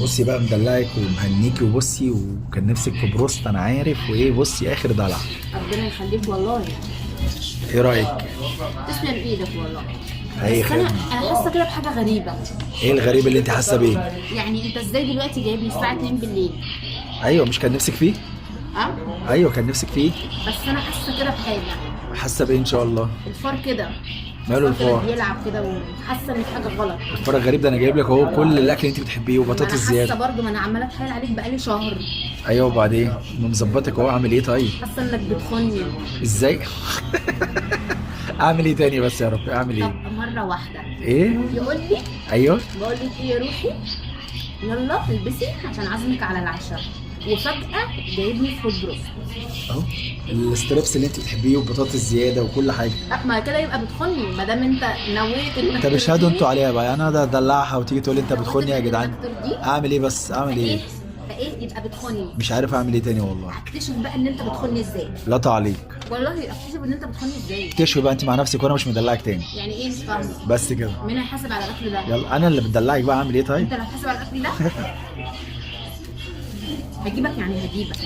بصي بقى مدلعك ومهنيكي، وبصي وكان نفسك في بروست انا عارف، وايه بصي اخر دلع. ربنا يخليك والله. ايه رايك؟ تسلم ايدك والله. اي بس انا خدمه. حاسه كده بحاجه غريبه. ايه الغريب اللي انت حاسه بيه؟ يعني انت ازاي دلوقتي جايب لي الساعه 2 بالليل؟ ايوه مش كان نفسك فيه؟ اه. ايوه كان نفسك فيه. بس انا حاسه كده بحاجه. حاسه بايه ان شاء الله؟ الفار كده. ماله الفار كده الفار؟ بيلعب كده وحاسه ان في حاجه غلط. الفار الغريب ده انا جايب لك اهو كل الاكل اللي انت بتحبيه ما وبطاطس انا حاسه زياده. برضو، ما انا عماله اتحايل عليك بقالي شهر. ايوه وبعدين مظبطك اهو، اعمل ايه طيب؟ حاسه انك بتخوني. ازاي؟ اعمل ايه تاني بس يا رب اعمل طب ايه؟ مره واحده ايه؟ يقول لي، ايوه بقول لك ايه يا روحي، يلا البسي عشان عازمك على العشاء، وفجاه جايبني في بروست. اهو الستريبس اللي انت بتحبيه وبطاطس زياده وكل حاجه. ما كده يبقى بتخوني ما دام انت نويت انك طب اشهدوا ترضيني. انتوا عليها بقى، انا ده دلعها وتيجي تقول لي انت بتخوني يا نويت جدعان. انك ترضيه. اعمل ايه بس اعمل ايه؟ فايه يبقى بتخوني. مش عارف اعمل ايه تاني والله. اكتشف بقى ان انت بتخوني ازاي. لا تعليق. والله اكتشف ان انت بتخوني ازاي. تشوي بقى انت مع نفسك وانا مش مدلعك تاني. يعني ايه مش فاهمه. بس كده. مين هيحاسب على الاكل ده؟ يلا انا اللي بتدلعك بقى، اعمل ايه طيب؟ انت اللي هتحاسب على الاكل ده. هجيبك يعني هجيبك.